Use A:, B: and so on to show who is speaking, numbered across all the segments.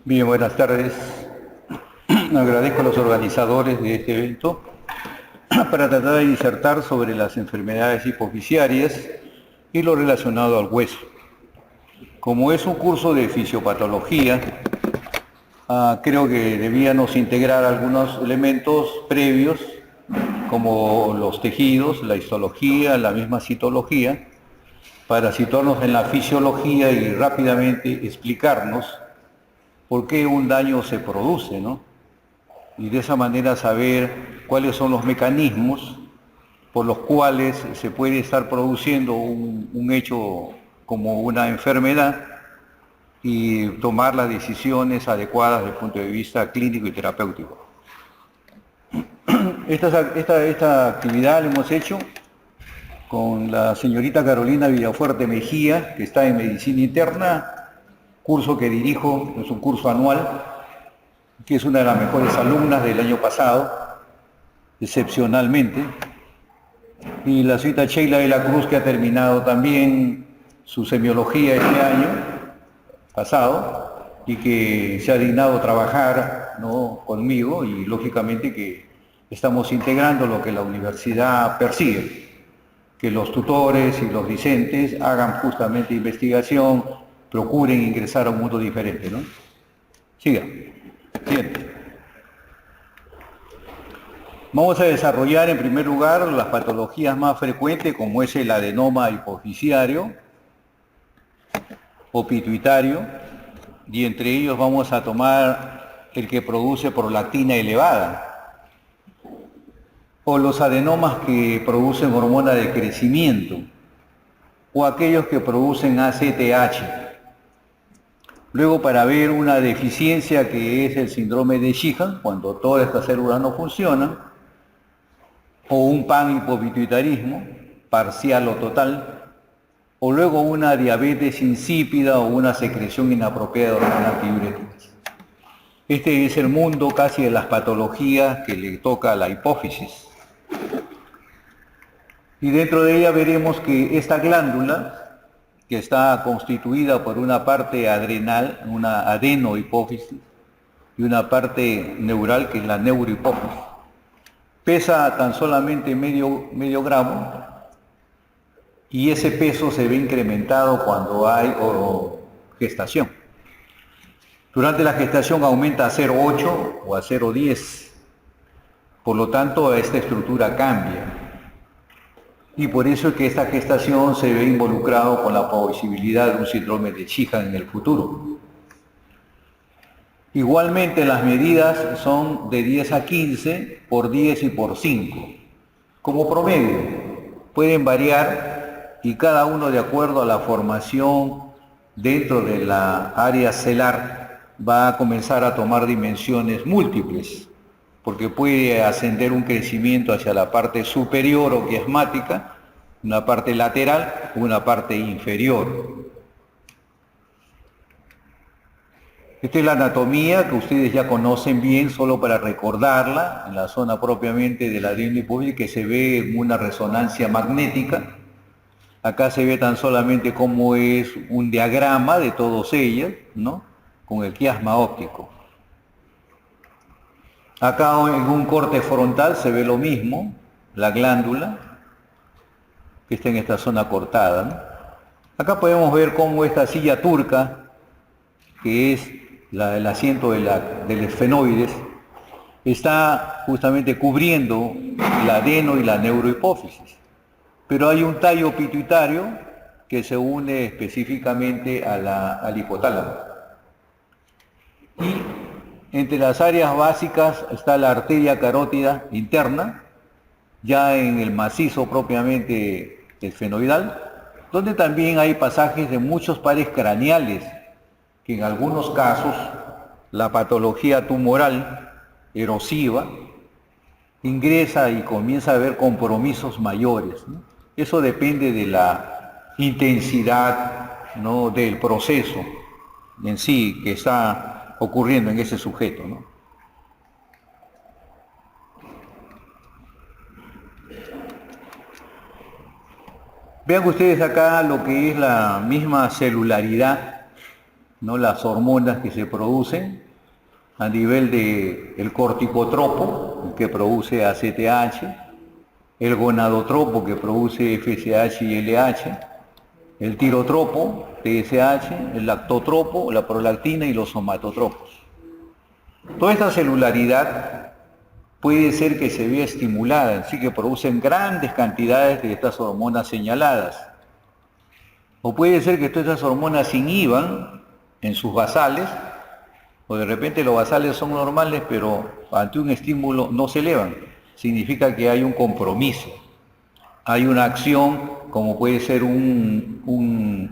A: Bien, buenas tardes. Agradezco a los organizadores de este evento para tratar de disertar sobre las enfermedades hipofisiarias y lo relacionado al hueso. Como es un curso de fisiopatología, creo que debíamos integrar algunos elementos previos, como los tejidos, la histología, la misma citología, para situarnos en la fisiología y rápidamente explicarnos por qué un daño se produce, ¿no? Y de esa manera saber cuáles son los mecanismos por los cuales se puede estar produciendo un hecho como una enfermedad y tomar las decisiones adecuadas desde el punto de vista clínico y terapéutico. Esta actividad la hemos hecho con la señorita Carolina Villafuerte Mejía, que está en Medicina Interna, curso que dirijo, es un curso anual, que es una de las mejores alumnas del año pasado, excepcionalmente, y la señorita Sheila de la Cruz, que ha terminado también su semiología este año pasado, y que se ha dignado trabajar, ¿no?, conmigo, y lógicamente que estamos integrando lo que la universidad persigue, que los tutores y los discentes hagan justamente investigación, procuren ingresar a un mundo diferente, ¿no? Siga. Siguiente. Vamos a desarrollar en primer lugar las patologías más frecuentes, como es el adenoma hipofisiario o pituitario, y entre ellos vamos a tomar el que produce prolactina elevada, o los adenomas que producen hormona de crecimiento, o aquellos que producen ACTH. Luego, para ver una deficiencia que es el síndrome de Sheehan, cuando todas estas células no funcionan, o un panhipopituitarismo, parcial o total, o luego una diabetes insípida o una secreción inapropiada de hormonas diuréticas. Este es el mundo casi de las patologías que le toca a la hipófisis. Y dentro de ella veremos que esta glándula, que está constituida por una parte adrenal, una adenohipófisis, y una parte neural, que es la neurohipófisis, pesa tan solamente medio gramo, y ese peso se ve incrementado cuando hay gestación. Durante la gestación aumenta a 0,8 o a 0,10, por lo tanto esta estructura cambia. Y por eso es que esta gestación se ve involucrado con la posibilidad de un síndrome de Sheehan en el futuro. Igualmente las medidas son de 10 a 15 por 10 y por 5, como promedio. Pueden variar y cada uno de acuerdo a la formación dentro de la área celar va a comenzar a tomar dimensiones múltiples, porque puede ascender un crecimiento hacia la parte superior o quiasmática, una parte lateral, una parte inferior. Esta es la anatomía que ustedes ya conocen bien, solo para recordarla, en la zona propiamente de la adenohipófisis, que se ve una resonancia magnética. Acá se ve tan solamente cómo es un diagrama de todos ellos, ¿no?, con el quiasma óptico. Acá en un corte frontal se ve lo mismo, la glándula, que está en esta zona cortada, ¿no? Acá podemos ver cómo esta silla turca, que es el asiento del esfenoides, está justamente cubriendo la adeno y la neurohipófisis. Pero hay un tallo pituitario que se une específicamente al hipotálamo. Y entre las áreas básicas está la arteria carótida interna, ya en el macizo propiamente esfenoidal, donde también hay pasajes de muchos pares craneales, que en algunos casos la patología tumoral erosiva ingresa y comienza a haber compromisos mayores, ¿no? Eso depende de la intensidad, ¿no?, del proceso en sí que está ocurriendo en ese sujeto, ¿no? Vean ustedes acá lo que es la misma celularidad ¿no? Las hormonas que se producen a nivel del corticotropo, que produce ACTH, el gonadotropo, que produce FSH y LH, el tirotropo, TSH, el lactotropo, la prolactina y los somatotropos. Toda esta celularidad puede ser que se vea estimulada, así que producen grandes cantidades de estas hormonas señaladas. O puede ser que todas estas hormonas se inhiban en sus basales, o de repente los basales son normales, pero ante un estímulo no se elevan. Significa que hay un compromiso, hay una acción, como puede ser una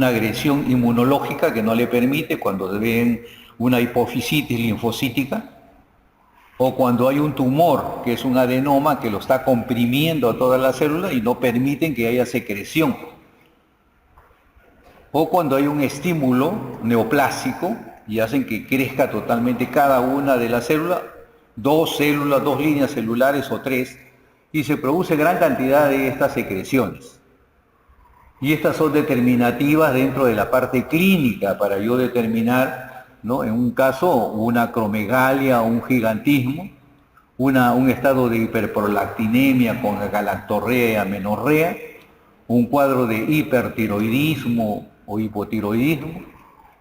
A: agresión inmunológica que no le permite cuando ven una hipofisitis linfocítica, o cuando hay un tumor, que es un adenoma que lo está comprimiendo a todas las células y no permiten que haya secreción. O cuando hay un estímulo neoplásico y hacen que crezca totalmente cada una de las células, dos líneas celulares o tres, y se produce gran cantidad de estas secreciones. Y estas son determinativas dentro de la parte clínica para yo determinar, ¿no? En un caso, una acromegalia o un gigantismo, un estado de hiperprolactinemia con galactorrea y amenorrea, un cuadro de hipertiroidismo o hipotiroidismo,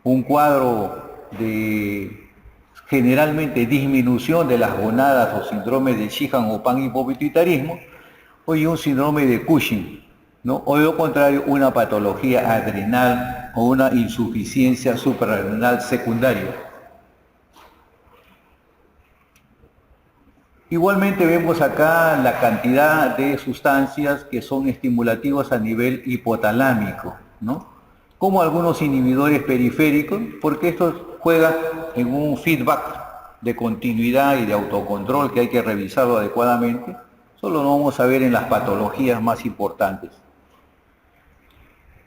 A: un cuadro de generalmente disminución de las gonadas o síndrome de Sheehan o panhipopituitarismo, o un síndrome de Cushing, ¿no? O de lo contrario, una patología adrenal o una insuficiencia suprarrenal secundaria. Igualmente vemos acá la cantidad de sustancias que son estimulativas a nivel hipotalámico, ¿no? Como algunos inhibidores periféricos, porque estos juegan en un feedback de continuidad y de autocontrol que hay que revisarlo adecuadamente. Solo lo vamos a ver en las patologías más importantes.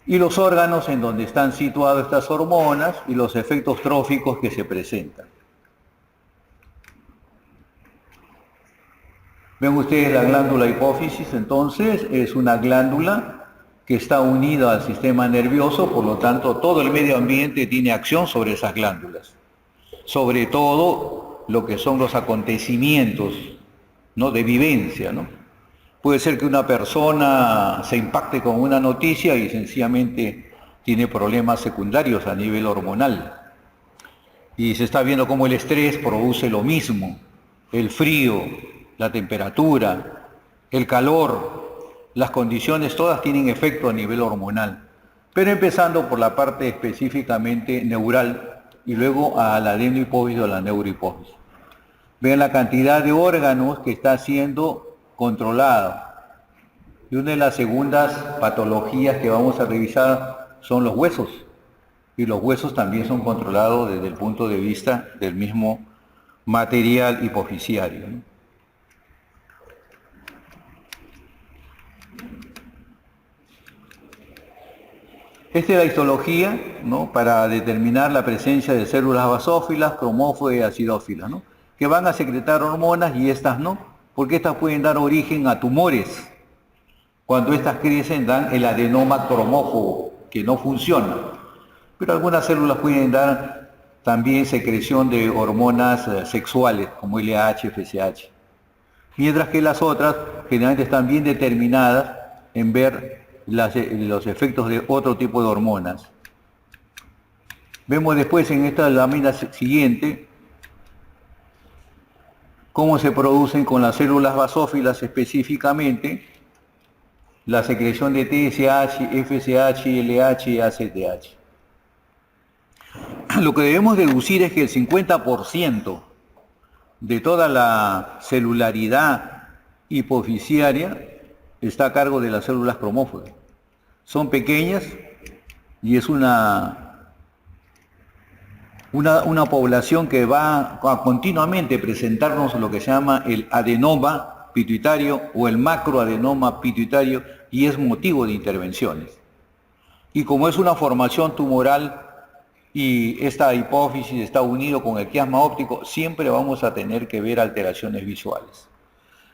A: Y los órganos en donde están situadas estas hormonas y los efectos tróficos que se presentan. Ven ustedes la glándula hipófisis, entonces es una glándula que está unida al sistema nervioso, por lo tanto todo el medio ambiente tiene acción sobre esas glándulas. Sobre todo lo que son los acontecimientos, ¿no? De vivencia, ¿no? Puede ser que una persona se impacte con una noticia y sencillamente tiene problemas secundarios a nivel hormonal. Y se está viendo cómo el estrés produce lo mismo, el frío, la temperatura, el calor, las condiciones todas tienen efecto a nivel hormonal, pero empezando por la parte específicamente neural y luego a la adenohipófisis o a la neurohipófisis. Vean la cantidad de órganos que está siendo controlada. Y una de las segundas patologías que vamos a revisar son los huesos. Y los huesos también son controlados desde el punto de vista del mismo material hipofisiario, ¿no? Esta es la histología, ¿no? Para determinar la presencia de células basófilas, cromófilas y acidófilas, ¿no? Que van a secretar hormonas y estas no, porque estas pueden dar origen a tumores. Cuando estas crecen dan el adenoma cromófobo, que no funciona. Pero algunas células pueden dar también secreción de hormonas sexuales, como LH, FSH. Mientras que las otras generalmente están bien determinadas en ver los efectos de otro tipo de hormonas. Vemos después en esta lámina siguiente cómo se producen con las células basófilas específicamente la secreción de TSH, FSH, LH y ACTH. Lo que debemos deducir es que el 50% de toda la celularidad hipofisiaria está a cargo de las células cromóforas. Son pequeñas y es una población que va a continuamente presentarnos lo que se llama el adenoma pituitario o el macroadenoma pituitario y es motivo de intervenciones. Y como es una formación tumoral y esta hipófisis está unido con el quiasma óptico, siempre vamos a tener que ver alteraciones visuales.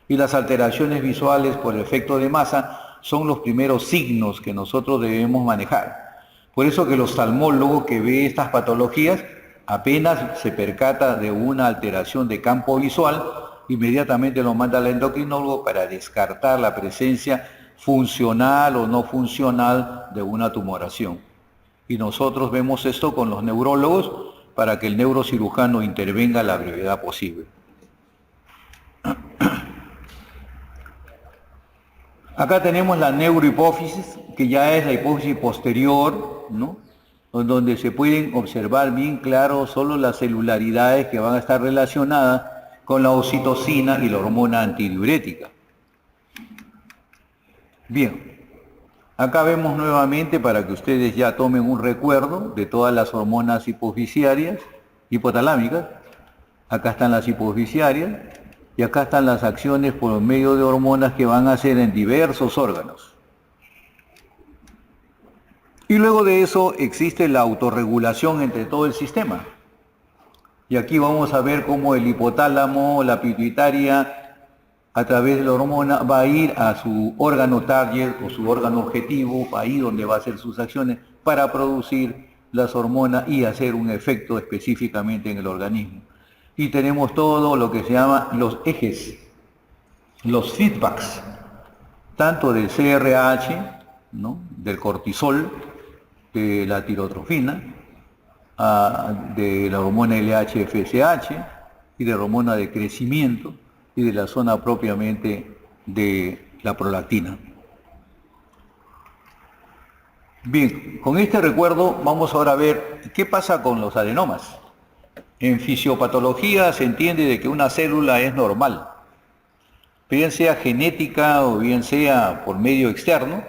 A: Y las alteraciones visuales por efecto de masa son los primeros signos que nosotros debemos manejar. Por eso que el oftalmólogo que ve estas patologías apenas se percata de una alteración de campo visual, inmediatamente lo manda al endocrinólogo para descartar la presencia funcional o no funcional de una tumoración. Y nosotros vemos esto con los neurólogos para que el neurocirujano intervenga a la brevedad posible. Acá tenemos la neurohipófisis, que ya es la hipófisis posterior, ¿no? Donde se pueden observar bien claro solo las celularidades que van a estar relacionadas con la oxitocina y la hormona antidiurética. Bien, acá vemos nuevamente para que ustedes ya tomen un recuerdo de todas las hormonas hipofisiarias, hipotalámicas. Acá están las hipofisiarias y acá están las acciones por medio de hormonas que van a hacer en diversos órganos. Y luego de eso existe la autorregulación entre todo el sistema. Y aquí vamos a ver cómo el hipotálamo, la pituitaria, a través de la hormona va a ir a su órgano target o su órgano objetivo, ahí donde va a hacer sus acciones para producir las hormonas y hacer un efecto específicamente en el organismo. Y tenemos todo lo que se llama los ejes, los feedbacks, tanto del CRH, ¿no?, del cortisol, de la tirotrofina, de la hormona LH-FSH y de la hormona de crecimiento y de la zona propiamente de la prolactina. Bien, con este recuerdo vamos ahora a ver qué pasa con los adenomas. En fisiopatología se entiende de que una célula es normal, bien sea genética o bien sea por medio externo,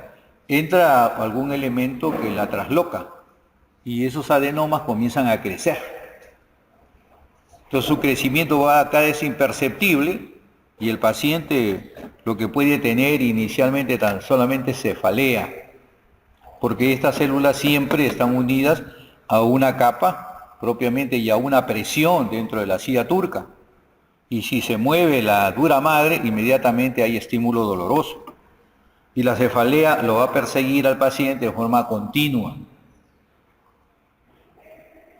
A: entra algún elemento que la trasloca y esos adenomas comienzan a crecer. Entonces su crecimiento va acá es imperceptible y el paciente lo que puede tener inicialmente tan solamente cefalea, porque estas células siempre están unidas a una capa propiamente y a una presión dentro de la silla turca. Y si se mueve la dura madre, inmediatamente hay estímulo doloroso. Y la cefalea lo va a perseguir al paciente de forma continua.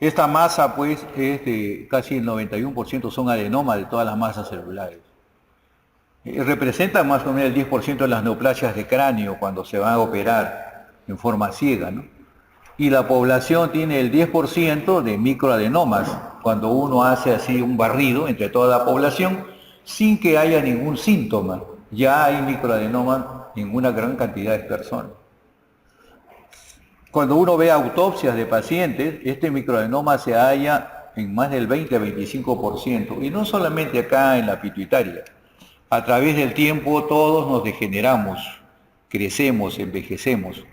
A: Esta masa, pues, es de casi el 91% son adenomas de todas las masas celulares. Representa más o menos el 10% de las neoplasias de cráneo cuando se van a operar en forma ciega, ¿no? Y la población tiene el 10% de microadenomas cuando uno hace así un barrido entre toda la población sin que haya ningún síntoma. Ya hay microadenomas en una gran cantidad de personas. Cuando uno ve autopsias de pacientes, este microadenoma se halla en más del 20-25%, y no solamente acá en la pituitaria. A través del tiempo todos nos degeneramos, crecemos, envejecemos,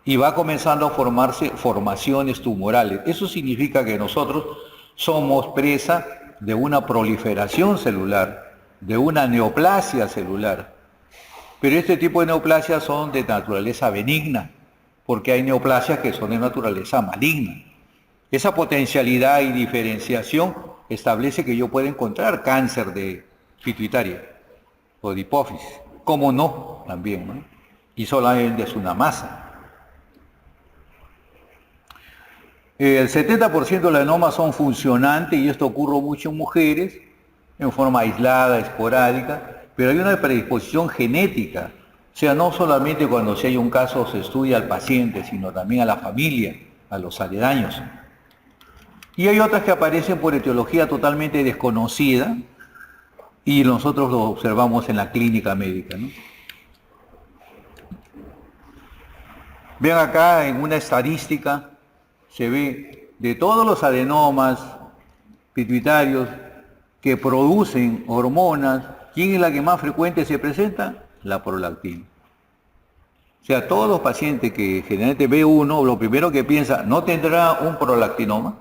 A: y va comenzando a formarse formaciones tumorales. Eso significa que nosotros somos presa de una proliferación celular, de una neoplasia celular. Pero este tipo de neoplasias son de naturaleza benigna, porque hay neoplasias que son de naturaleza maligna. Esa potencialidad y diferenciación establece que yo puedo encontrar cáncer de pituitaria o de hipófisis, como no, también, ¿no? Y solamente es una masa. El 70% de los adenomas son funcionantes y esto ocurre mucho en mujeres, en forma aislada, esporádica, pero hay una predisposición genética. O sea, no solamente cuando si hay un caso se estudia al paciente, sino también a la familia, a los aledaños. Y hay otras que aparecen por etiología totalmente desconocida y nosotros lo observamos en la clínica médica, ¿no? Vean acá en una estadística, se ve de todos los adenomas pituitarios que producen hormonas, ¿quién es la que más frecuente se presenta? La prolactina. O sea, todos los pacientes que generalmente ve uno, lo primero que piensa, ¿no tendrá un prolactinoma?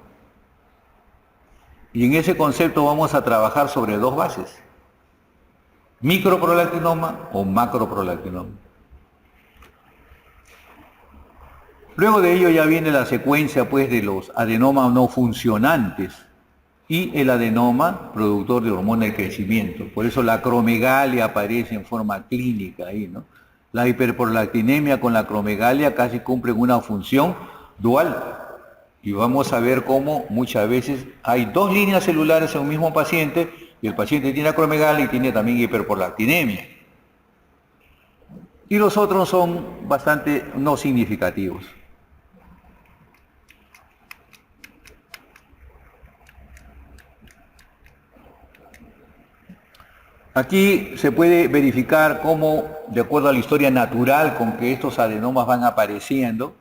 A: Y en ese concepto vamos a trabajar sobre dos bases: microprolactinoma o macroprolactinoma. Luego de ello ya viene la secuencia, pues, de los adenomas no funcionantes y el adenoma productor de hormona de crecimiento. Por eso la acromegalia aparece en forma clínica ahí, ¿no? La hiperprolactinemia con la acromegalia casi cumplen una función dual. Y vamos a ver cómo muchas veces hay dos líneas celulares en un mismo paciente y el paciente tiene acromegalia y tiene también hiperprolactinemia. Y los otros son bastante no significativos. Aquí se puede verificar cómo, de acuerdo a la historia natural con que estos adenomas van apareciendo,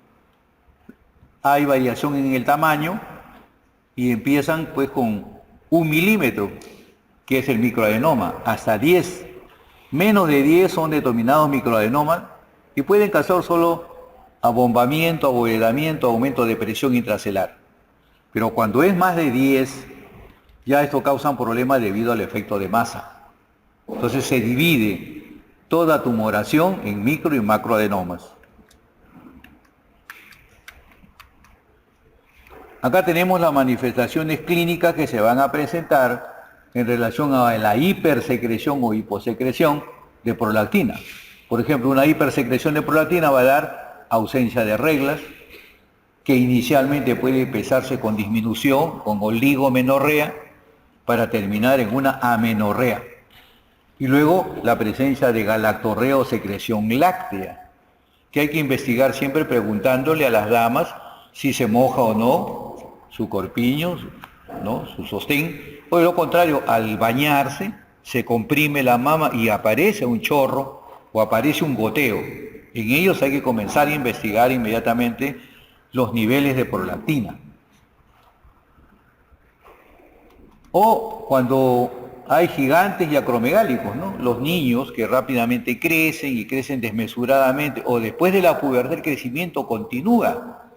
A: hay variación en el tamaño y empiezan pues con 1 milímetro, que es el microadenoma, hasta 10. Menos de 10 son denominados microadenomas y pueden causar solo abombamiento, abovedamiento, aumento de presión intracelular. Pero cuando es más de 10, ya esto causa problemas debido al efecto de masa. Entonces se divide toda tumoración en micro y macroadenomas. Acá tenemos las manifestaciones clínicas que se van a presentar en relación a la hipersecreción o hiposecreción de prolactina. Por ejemplo, una hipersecreción de prolactina va a dar ausencia de reglas, que inicialmente puede empezarse con disminución, con oligomenorrea, para terminar en una amenorrea. Y luego la presencia de galactorrea o secreción láctea, que hay que investigar siempre preguntándole a las damas si se moja o no su corpiño, ¿no?, su sostén, o de lo contrario, al bañarse se comprime la mama y aparece un chorro o aparece un goteo. En ellos hay que comenzar a investigar inmediatamente los niveles de prolactina. O cuando hay gigantes y acromegálicos, ¿no? Los niños que rápidamente crecen y crecen desmesuradamente, o después de la pubertad el crecimiento continúa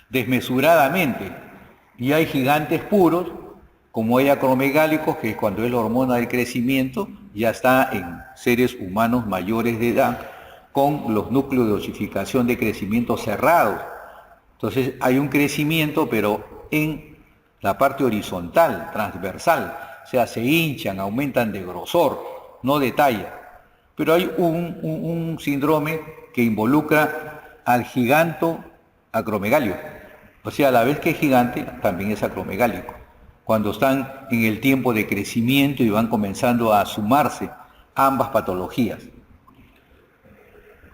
A: desmesuradamente. Y hay gigantes puros, como hay acromegálicos, que es cuando es la hormona del crecimiento, ya está en seres humanos mayores de edad, con los núcleos de osificación de crecimiento cerrados. Entonces hay un crecimiento, pero en la parte horizontal, transversal, o sea, se hinchan, aumentan de grosor, no de talla. Pero hay un síndrome que involucra al giganto acromegalio. O sea, a la vez que es gigante, también es acromegálico. Cuando están en el tiempo de crecimiento y van comenzando a sumarse ambas patologías.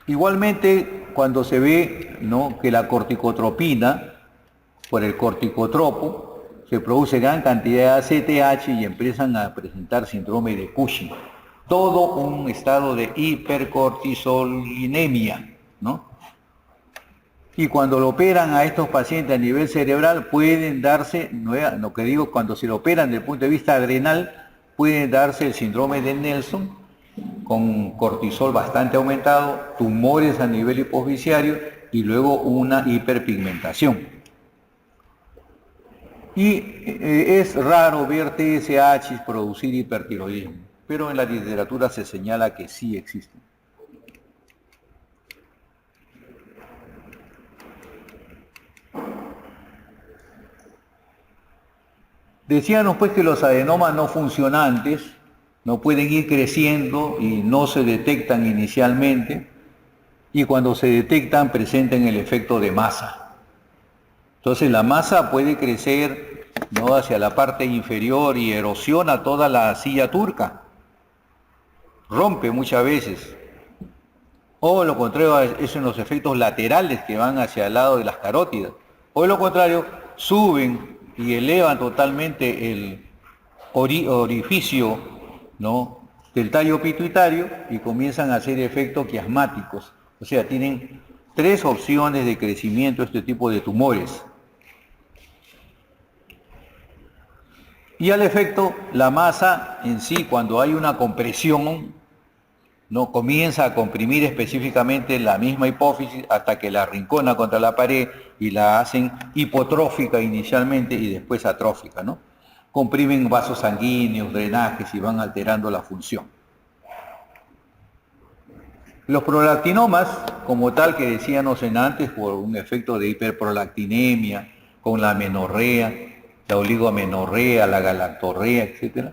A: Igualmente, cuando se ve, ¿no?, que la corticotropina, por el corticotropo, se produce gran cantidad de ACTH y empiezan a presentar síndrome de Cushing. Todo un estado de hipercortisolinemia, ¿no? Y cuando lo operan a estos pacientes a nivel cerebral, pueden darse, lo que digo, cuando se lo operan desde el punto de vista adrenal, pueden darse el síndrome de Nelson, con cortisol bastante aumentado, tumores a nivel hipofisiario y luego una hiperpigmentación. Y es raro ver TSH producir hipertiroidismo, pero en la literatura se señala que sí existen. Decíamos pues que los adenomas no funcionantes no pueden ir creciendo y no se detectan inicialmente, y cuando se detectan presentan el efecto de masa. Entonces la masa puede crecer, ¿no?, hacia la parte inferior y erosiona toda la silla turca, rompe muchas veces. O lo contrario, es en los efectos laterales que van hacia el lado de las carótidas. O lo contrario, suben y elevan totalmente el orificio, ¿no?, del tallo pituitario y comienzan a hacer efectos quiasmáticos. O sea, tienen 3 opciones de crecimiento este tipo de tumores. Y al efecto, la masa en sí, cuando hay una compresión, no comienza a comprimir específicamente la misma hipófisis hasta que la arrincona contra la pared y la hacen hipotrófica inicialmente y después atrófica, ¿no? Comprimen vasos sanguíneos, drenajes y van alterando la función. Los prolactinomas, como tal que decíamos antes, por un efecto de hiperprolactinemia, con la amenorrea, la oligomenorrea, la galactorrea, etc.,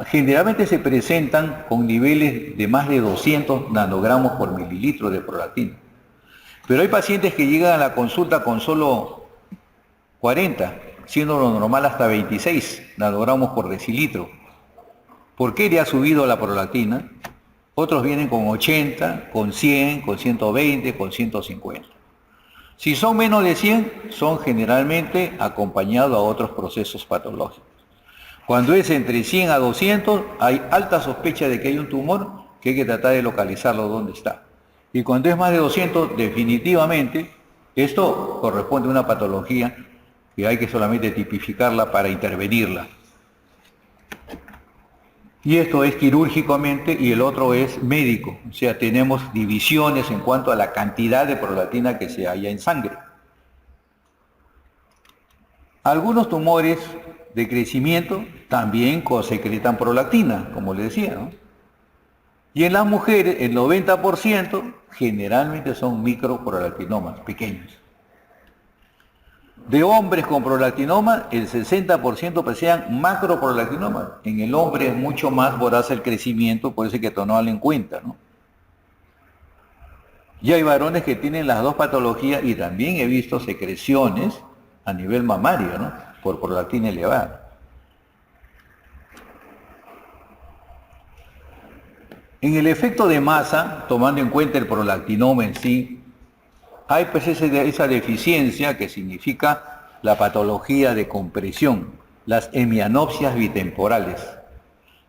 A: generalmente se presentan con niveles de más de 200 nanogramos por mililitro de prolactina. Pero hay pacientes que llegan a la consulta con solo 40, siendo lo normal hasta 26 nanogramos por decilitro. ¿Por qué le ha subido la prolactina? Otros vienen con 80, con 100, con 120, con 150. Si son menos de 100, son generalmente acompañados a otros procesos patológicos. Cuando es entre 100 a 200, hay alta sospecha de que hay un tumor que hay que tratar de localizarlo donde está. Y cuando es más de 200, definitivamente, esto corresponde a una patología que hay que solamente tipificarla para intervenirla. Y esto es quirúrgicamente y el otro es médico. O sea, tenemos divisiones en cuanto a la cantidad de prolactina que se halla en sangre. Algunos tumores de crecimiento también secretan prolactina, como les decía, ¿no? Y en las mujeres, el 90% generalmente son microprolactinomas, pequeños. De hombres con prolactinoma, el 60% presentan macroprolactinomas. En el hombre es mucho más voraz el crecimiento, por eso hay que tomarlo en cuenta, ¿no? Y hay varones que tienen las dos patologías y también he visto secreciones a nivel mamario, ¿no? Por prolactina elevada. En el efecto de masa, tomando en cuenta el prolactinoma en sí, hay pues esa deficiencia que significa la patología de compresión, las hemianopsias bitemporales.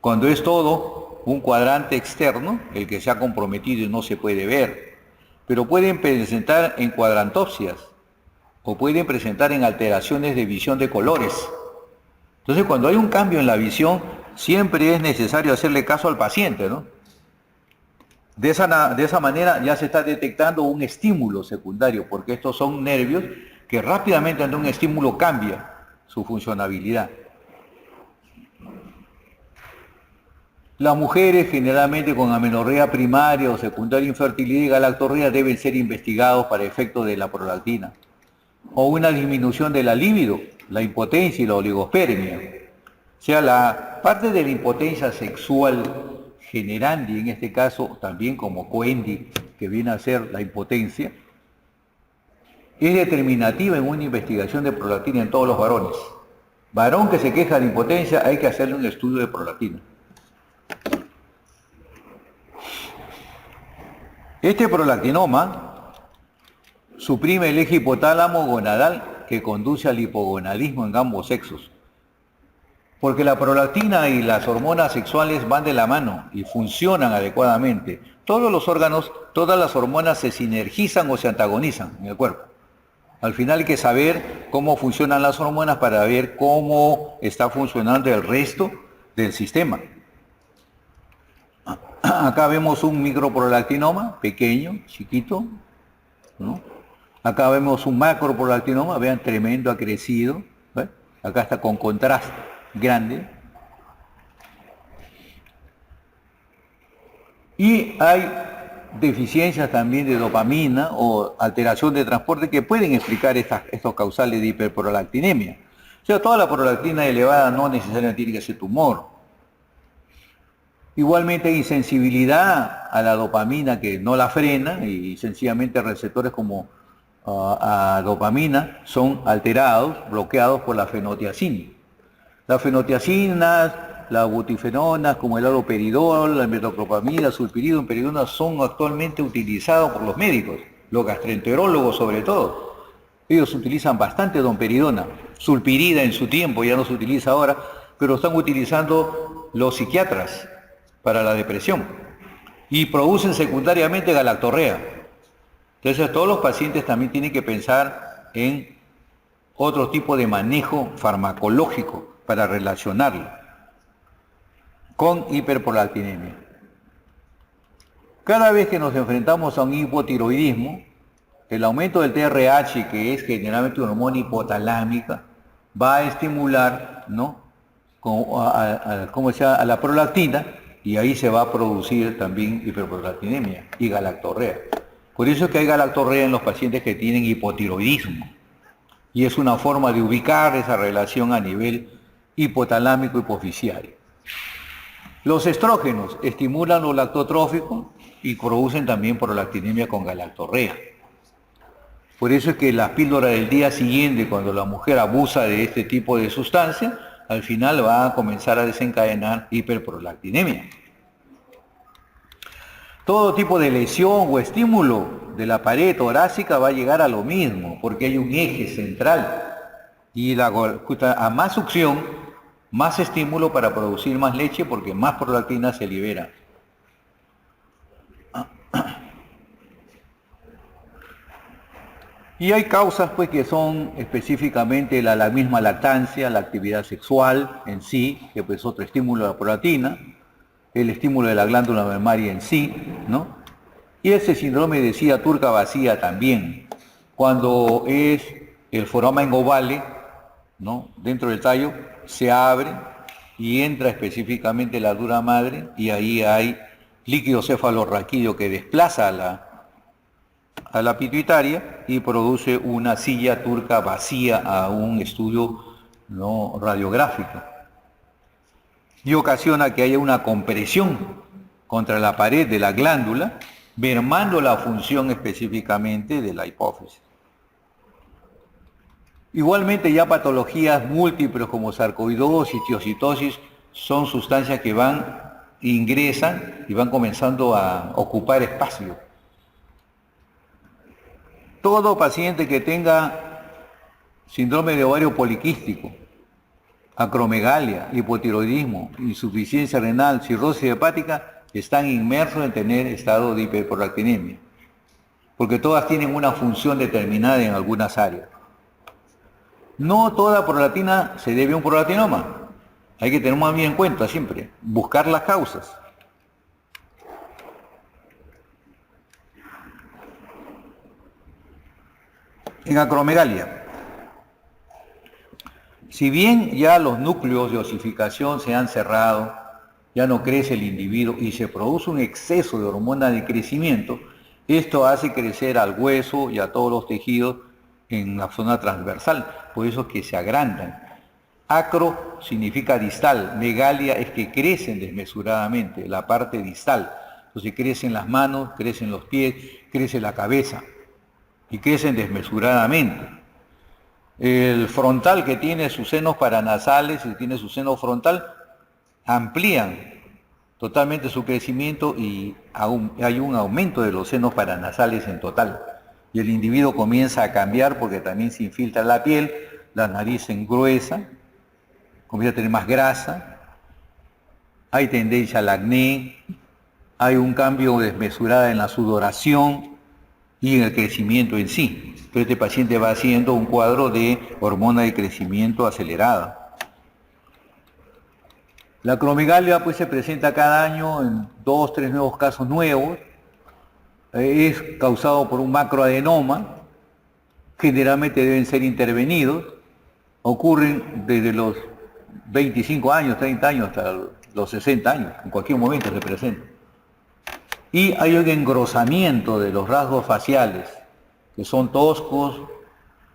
A: Cuando es todo un cuadrante externo, el que se ha comprometido y no se puede ver, pero pueden presentar en cuadrantopsias o pueden presentar en alteraciones de visión de colores. Entonces, cuando hay un cambio en la visión, siempre es necesario hacerle caso al paciente, ¿no? De esa manera ya se está detectando un estímulo secundario, porque estos son nervios que rápidamente ante un estímulo cambia su funcionabilidad. Las mujeres generalmente con amenorrea primaria o secundaria, infertilidad y galactorrea deben ser investigados para efectos de la prolactina. O una disminución de la libido, la impotencia y la oligospermia. O sea, la parte de la impotencia sexual generandi, en este caso también como coendi, que viene a ser la impotencia, es determinativa en una investigación de prolactina en todos los varones. Varón que se queja de impotencia, hay que hacerle un estudio de prolactina. Este prolactinoma suprime el eje hipotálamo gonadal que conduce al hipogonadismo en ambos sexos. Porque la prolactina y las hormonas sexuales van de la mano y funcionan adecuadamente. Todos los órganos, todas las hormonas se sinergizan o se antagonizan en el cuerpo. Al final hay que saber cómo funcionan las hormonas para ver cómo está funcionando el resto del sistema. Acá vemos un microprolactinoma, pequeño, chiquito, ¿no? Acá vemos un macroprolactinoma, vean, tremendo, ha crecido. ¿Ve? Acá está con contraste grande. Y hay deficiencias también de dopamina o alteración de transporte que pueden explicar estos causales de hiperprolactinemia. O sea, toda la prolactina elevada no necesariamente tiene que ser tumor. Igualmente hay insensibilidad a la dopamina que no la frena y sencillamente receptores como a dopamina son alterados, bloqueados por la fenotiacina. Las fenotiacinas, las butifenonas como el haloperidol, la metoclopramida, sulpiridona, peridona son actualmente utilizados por los médicos, los gastroenterólogos sobre todo. Ellos utilizan bastante domperidona, sulpirida en su tiempo, ya no se utiliza ahora, pero están utilizando los psiquiatras para la depresión y producen secundariamente galactorrea. Entonces todos los pacientes también tienen que pensar en otro tipo de manejo farmacológico para relacionarlo con hiperprolactinemia. Cada vez que nos enfrentamos a un hipotiroidismo, el aumento del TRH, que es generalmente una hormona hipotalámica, va a estimular, ¿no?, a la prolactina, y ahí se va a producir también hiperprolactinemia y galactorrea. Por eso es que hay galactorrea en los pacientes que tienen hipotiroidismo. Y es una forma de ubicar esa relación a nivel hipotalámico hipoficiario. Los estrógenos estimulan lo lactotrófico y producen también prolactinemia con galactorrea. Por eso es que la píldora del día siguiente, cuando la mujer abusa de este tipo de sustancia, al final va a comenzar a desencadenar hiperprolactinemia. Todo tipo de lesión o estímulo de la pared torácica va a llegar a lo mismo, porque hay un eje central. Y a más succión, más estímulo para producir más leche, porque más prolactina se libera. Y hay causas pues que son específicamente la misma lactancia, la actividad sexual en sí, que pues es otro estímulo de la prolactina, el estímulo de la glándula mamaria en sí, ¿no? Y ese síndrome de silla turca vacía también, cuando es el foramen ovale, ¿no? Dentro del tallo se abre y entra específicamente la dura madre y ahí hay líquido cefalorraquídeo que desplaza a la pituitaria y produce una silla turca vacía a un estudio, ¿no?, radiográfico. Y ocasiona que haya una compresión contra la pared de la glándula, mermando la función específicamente de la hipófisis. Igualmente ya patologías múltiples como sarcoidosis, tiocitosis, son sustancias que ingresan y van comenzando a ocupar espacio. Todo paciente que tenga síndrome de ovario poliquístico, acromegalia, hipotiroidismo, insuficiencia renal, cirrosis hepática, están inmersos en tener estado de hiperprolactinemia, porque todas tienen una función determinada en algunas áreas. No toda prolactina se debe a un prolactinoma. Hay que tener muy bien en cuenta siempre, buscar las causas. En acromegalia, si bien ya los núcleos de osificación se han cerrado, ya no crece el individuo y se produce un exceso de hormona de crecimiento, esto hace crecer al hueso y a todos los tejidos en la zona transversal, por eso es que se agrandan. Acro significa distal, megalia es que crecen desmesuradamente, la parte distal. Entonces crecen las manos, crecen los pies, crece la cabeza y crecen desmesuradamente. El frontal, que tiene sus senos paranasales y tiene su seno frontal, amplían totalmente su crecimiento y hay un aumento de los senos paranasales en total. Y el individuo comienza a cambiar porque también se infiltra la piel, la nariz se engruesa, comienza a tener más grasa, hay tendencia al acné, hay un cambio desmesurado en la sudoración y en el crecimiento en sí. Pero este paciente va haciendo un cuadro de hormona de crecimiento acelerada. La acromegalia pues se presenta cada año en 2 o 3 nuevos casos nuevos. Es causado por un macroadenoma, generalmente deben ser intervenidos, ocurren desde los 25 años, 30 años hasta los 60 años, en cualquier momento se presenta. Y hay un engrosamiento de los rasgos faciales, que son toscos,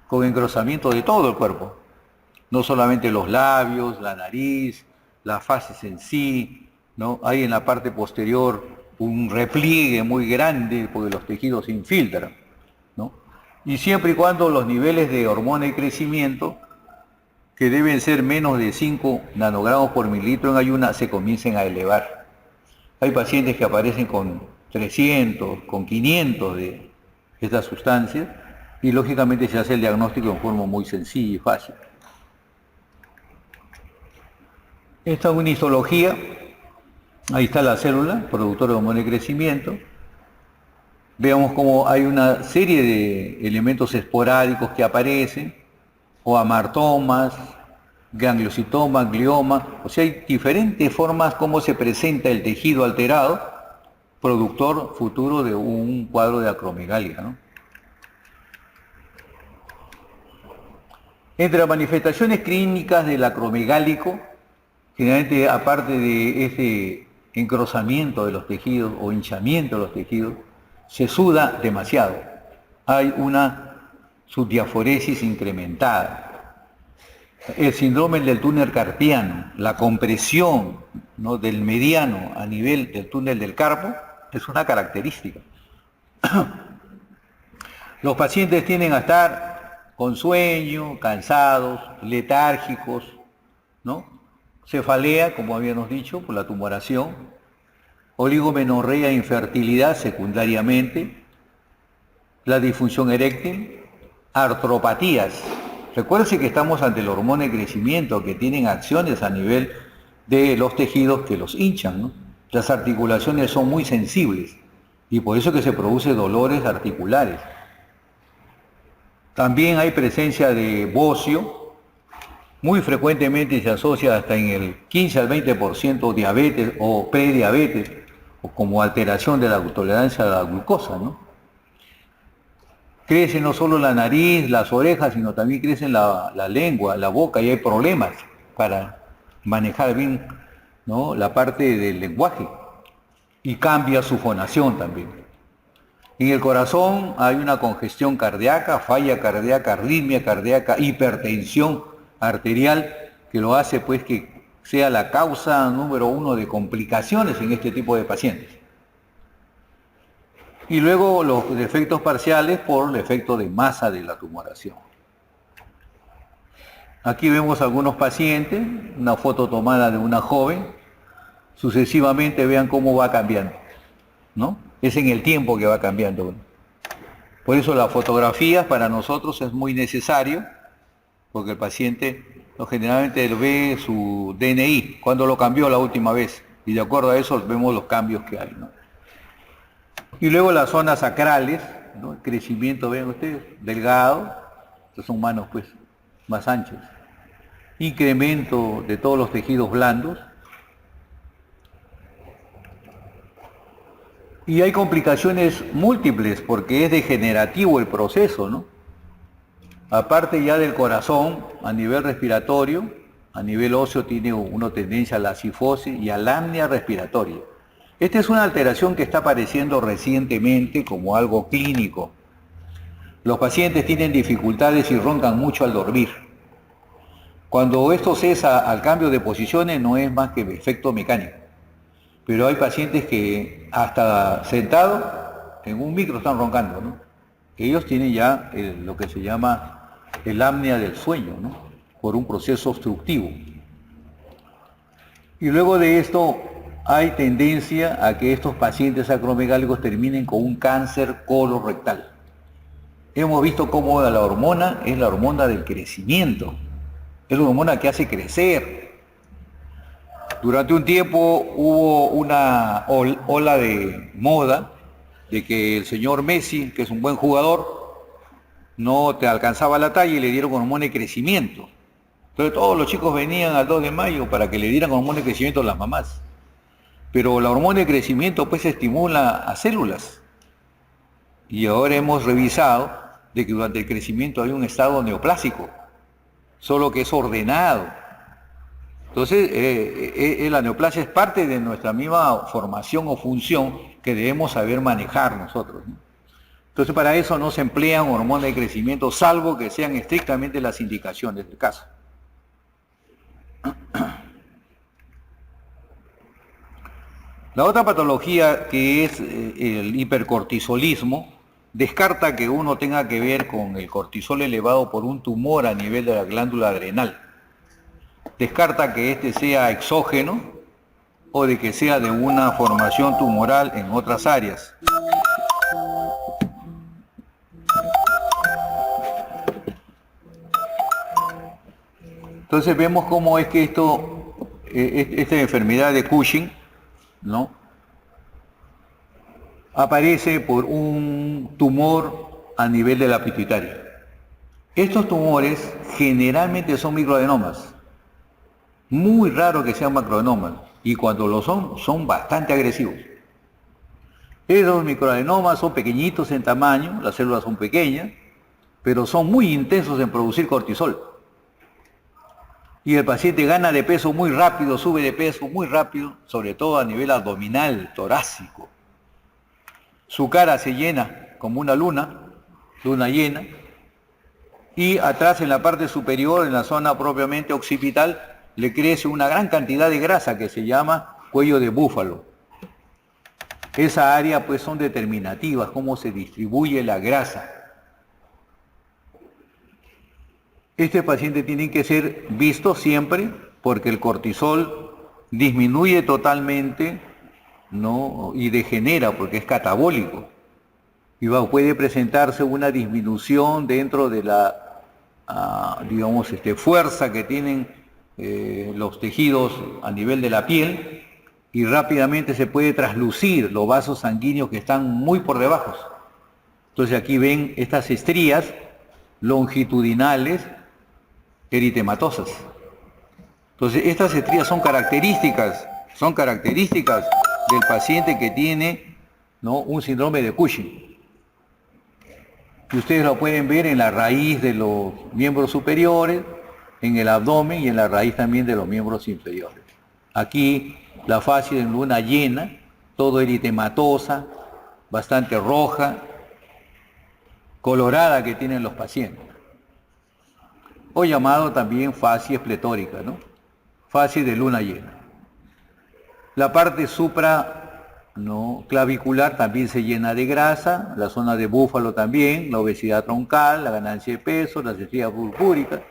A: con engrosamiento de todo el cuerpo, no solamente los labios, la nariz, las faces en sí, ¿no? Hay en la parte posterior un repliegue muy grande porque los tejidos se infiltran, ¿no? Y siempre y cuando los niveles de hormona de crecimiento, que deben ser menos de 5 nanogramos por mililitro en ayuna, se comiencen a elevar. Hay pacientes que aparecen con 300, con 500 de estas sustancias y lógicamente se hace el diagnóstico en forma muy sencilla y fácil. Esta es una histología. Ahí está la célula, productora de hormona de crecimiento. Veamos cómo hay una serie de elementos esporádicos que aparecen, o amartomas, gangliocitomas, glioma. O sea, hay diferentes formas como se presenta el tejido alterado, productor futuro de un cuadro de acromegalia, ¿no? Entre las manifestaciones clínicas del acromegálico, generalmente aparte de ese engrosamiento de los tejidos o hinchamiento de los tejidos, se suda demasiado. Hay una subdiaforesis incrementada. El síndrome del túnel carpiano, la compresión, ¿no?, del mediano a nivel del túnel del carpo, es una característica. Los pacientes tienden a estar con sueño, cansados, letárgicos, ¿no? Cefalea, como habíamos dicho, por la tumoración, oligomenorrea e infertilidad secundariamente, la disfunción eréctil, artropatías. Recuérdense que estamos ante la hormona de crecimiento, que tienen acciones a nivel de los tejidos que los hinchan, ¿no? Las articulaciones son muy sensibles y por eso que se produce dolores articulares. También hay presencia de bocio, muy frecuentemente se asocia hasta en el 15 al 20% diabetes o prediabetes, o como alteración de la tolerancia a la glucosa, ¿no? Crece no solo la nariz, las orejas, sino también crece la lengua, la boca, y hay problemas para manejar bien, ¿no?, la parte del lenguaje, y cambia su fonación también. En el corazón hay una congestión cardíaca, falla cardíaca, arritmia cardíaca, hipertensión arterial, que lo hace pues que sea la causa número 1 de complicaciones en este tipo de pacientes. Y luego los defectos parciales por el efecto de masa de la tumoración. Aquí vemos algunos pacientes, una foto tomada de una joven, sucesivamente vean cómo va cambiando, ¿no? Es en el tiempo que va cambiando. Por eso las fotografías para nosotros es muy necesario, porque el paciente generalmente ve su DNI, cuando lo cambió la última vez, y de acuerdo a eso vemos los cambios que hay, ¿no? Y luego las zonas sacrales, ¿no? El crecimiento, vean ustedes, delgado, estos son manos pues más anchas. Incremento de todos los tejidos blandos. Y hay complicaciones múltiples porque es degenerativo el proceso, ¿no? Aparte ya del corazón, a nivel respiratorio, a nivel óseo tiene una tendencia a la cifosis y a la apnea respiratoria. Esta es una alteración que está apareciendo recientemente como algo clínico. Los pacientes tienen dificultades y roncan mucho al dormir. Cuando esto cesa al cambio de posiciones no es más que efecto mecánico. Pero hay pacientes que hasta sentados en un micro están roncando, ¿no? Ellos tienen ya lo que se llama el apnea del sueño, ¿no?, por un proceso obstructivo. Y luego de esto hay tendencia a que estos pacientes acromegálicos terminen con un cáncer colorectal. Hemos visto cómo la hormona es la hormona del crecimiento, es la hormona que hace crecer. Durante un tiempo hubo una ola de moda de que el señor Messi, que es un buen jugador, no te alcanzaba la talla y le dieron hormona de crecimiento. Entonces todos los chicos venían al 2 de mayo para que le dieran hormona de crecimiento a las mamás. Pero la hormona de crecimiento pues estimula a células. Y ahora hemos revisado de que durante el crecimiento hay un estado neoplásico, solo que es ordenado. Entonces, la neoplasia es parte de nuestra misma formación o función que debemos saber manejar nosotros, ¿no? Entonces, para eso no se emplean hormonas de crecimiento, salvo que sean estrictamente las indicaciones del caso. La otra patología, que es el hipercortisolismo, descarta que uno tenga que ver con el cortisol elevado por un tumor a nivel de la glándula adrenal. Descarta que este sea exógeno o de que sea de una formación tumoral en otras áreas. Entonces vemos cómo es que esta enfermedad de Cushing, ¿no?, aparece por un tumor a nivel de la pituitaria. Estos tumores generalmente son microadenomas. Muy raro que sean macroadenomas, y cuando lo son bastante agresivos. Esos microadenomas son pequeñitos en tamaño, las células son pequeñas, pero son muy intensos en producir cortisol. Y el paciente gana de peso muy rápido, sube de peso muy rápido, sobre todo a nivel abdominal, torácico. Su cara se llena como una luna llena, y atrás en la parte superior, en la zona propiamente occipital, le crece una gran cantidad de grasa que se llama cuello de búfalo. Esa área pues son determinativas, cómo se distribuye la grasa. Este paciente tiene que ser visto siempre porque el cortisol disminuye totalmente, ¿no? Y degenera porque es catabólico. Y puede presentarse una disminución dentro de la, digamos, fuerza que tienen los tejidos a nivel de la piel, y rápidamente se puede traslucir los vasos sanguíneos que están muy por debajo. Entonces aquí ven estas estrías longitudinales eritematosas. Entonces estas estrías son características del paciente que tiene, ¿no?, un síndrome de Cushing. Y ustedes lo pueden ver en la raíz de los miembros superiores, en el abdomen y en la raíz también de los miembros inferiores. Aquí la fase en luna llena, todo eritematosa, bastante roja, colorada que tienen los pacientes. O llamado también fascia espletórica, ¿no? Fascia de luna llena. La parte supra, ¿no?, clavicular también se llena de grasa, la zona de búfalo también, la obesidad troncal, la ganancia de peso, las estrías purpúricas.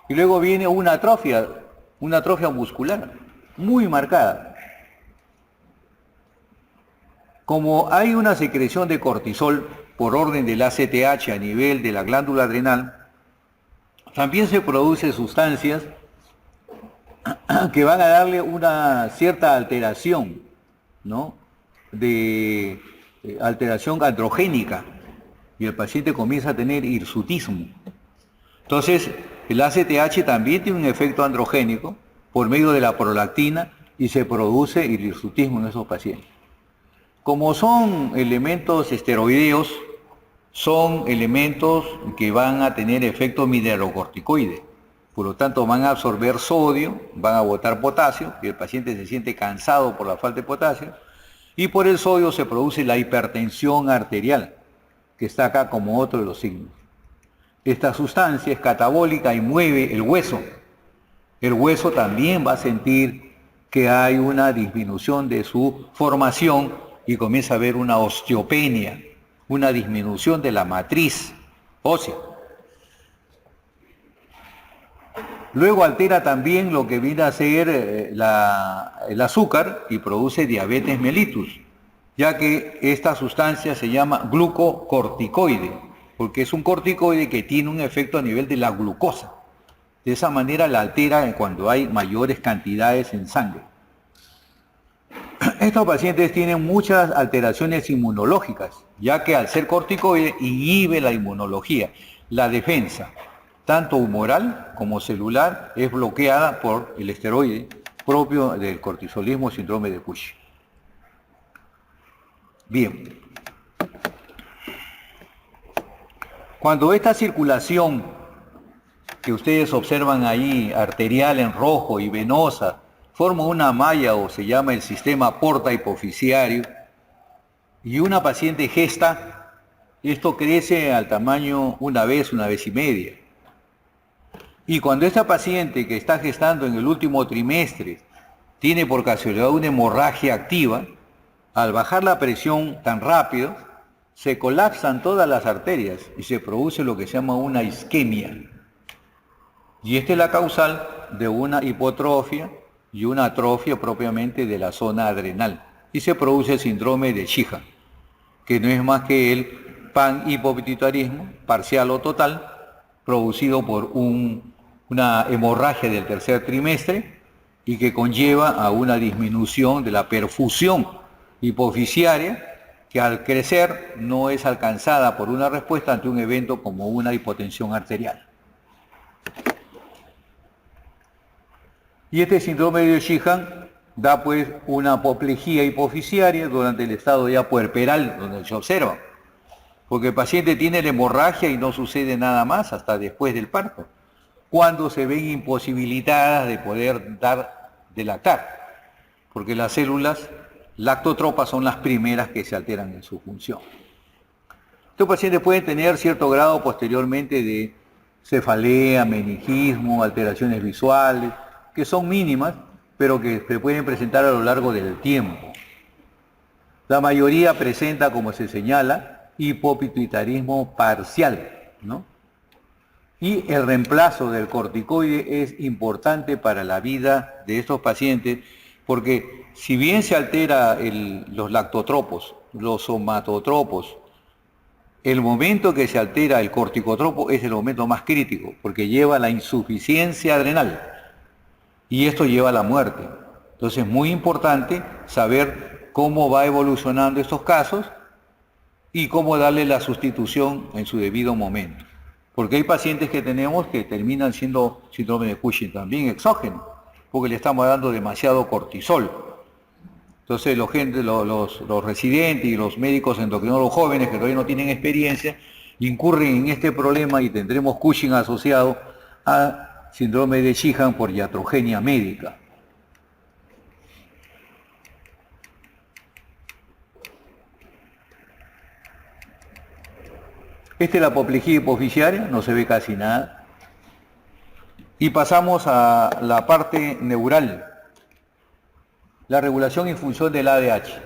A: Y luego viene una atrofia muscular muy marcada. Como hay una secreción de cortisol por orden del ACTH a nivel de la glándula adrenal, también se producen sustancias que van a darle una cierta alteración, ¿no?, de alteración androgénica, y el paciente comienza a tener hirsutismo. Entonces, el ACTH también tiene un efecto androgénico por medio de la prolactina y se produce el hirsutismo en esos pacientes. Como son elementos esteroideos, son elementos que van a tener efecto mineralocorticoide. Por lo tanto, van a absorber sodio, van a botar potasio, y el paciente se siente cansado por la falta de potasio, y por el sodio se produce la hipertensión arterial, que está acá como otro de los signos. Esta sustancia es catabólica y mueve el hueso. El hueso también va a sentir que hay una disminución de su formación y comienza a haber una osteopenia, una disminución de la matriz ósea. Luego altera también lo que viene a ser el azúcar y produce diabetes mellitus, ya que esta sustancia se llama glucocorticoide, porque es un corticoide que tiene un efecto a nivel de la glucosa. De esa manera la altera cuando hay mayores cantidades en sangre. Estos pacientes tienen muchas alteraciones inmunológicas, ya que al ser corticoide inhibe la inmunología, la defensa, tanto humoral como celular, es bloqueada por el esteroide propio del cortisolismo, síndrome de Cushing. Bien. Cuando esta circulación que ustedes observan ahí, arterial en rojo y venosa, forma una malla o se llama el sistema porta hipofisiario, y una paciente gesta, esto crece al tamaño una vez y media. Y cuando esta paciente que está gestando en el último trimestre tiene por casualidad una hemorragia activa, al bajar la presión tan rápido, se colapsan todas las arterias y se produce lo que se llama una isquemia. Y esta es la causal de una hipotrofia y una atrofia propiamente de la zona adrenal. Y se produce el síndrome de Sheehan, que no es más que el panhipopituitarismo parcial o total, producido por una hemorragia del tercer trimestre y que conlleva a una disminución de la perfusión hipofisiaria, que al crecer no es alcanzada por una respuesta ante un evento como una hipotensión arterial. Y este síndrome de Sheehan da pues una apoplejía hipofisiaria durante el estado ya puerperal, donde se observa, porque el paciente tiene la hemorragia y no sucede nada más hasta después del parto, cuando se ven imposibilitadas de poder de lactar, porque las células lactotropas son las primeras que se alteran en su función. Estos pacientes pueden tener cierto grado posteriormente de cefalea, meningismo, alteraciones visuales, que son mínimas, pero que se pueden presentar a lo largo del tiempo. La mayoría presenta, como se señala, hipopituitarismo parcial, ¿no? Y el reemplazo del corticoide es importante para la vida de estos pacientes porque si bien se altera los lactotropos, los somatotropos, el momento que se altera el corticotropo es el momento más crítico porque lleva a la insuficiencia adrenal y esto lleva a la muerte. Entonces es muy importante saber cómo va evolucionando estos casos y cómo darle la sustitución en su debido momento. Porque hay pacientes que tenemos que terminan siendo síndrome de Cushing también exógeno, porque le estamos dando demasiado cortisol. Entonces los residentes y los médicos endocrinólogos jóvenes que todavía no tienen experiencia incurren en este problema y tendremos Cushing asociado a síndrome de Sheehan por iatrogenia médica. Esta es la apoplejía hipoficiaria, no se ve casi nada. Y pasamos a la parte neural, la regulación y función del ADH.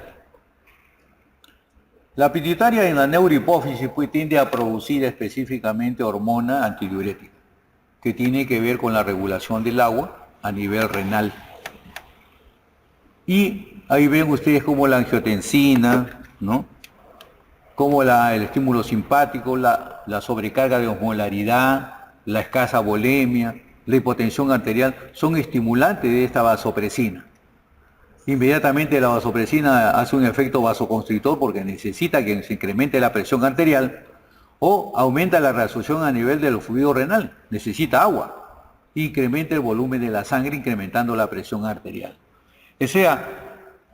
A: La pituitaria en la neurohipófisis pues, tiende a producir específicamente hormona antidiurética, que tiene que ver con la regulación del agua a nivel renal. Y ahí ven ustedes como la angiotensina, ¿no? Como el estímulo simpático, la sobrecarga de osmolaridad, la escasa volemia, la hipotensión arterial, son estimulantes de esta vasopresina. Inmediatamente la vasopresina hace un efecto vasoconstrictor porque necesita que se incremente la presión arterial o aumenta la reabsorción a nivel del fluido renal, necesita agua, incrementa el volumen de la sangre incrementando la presión arterial. O sea,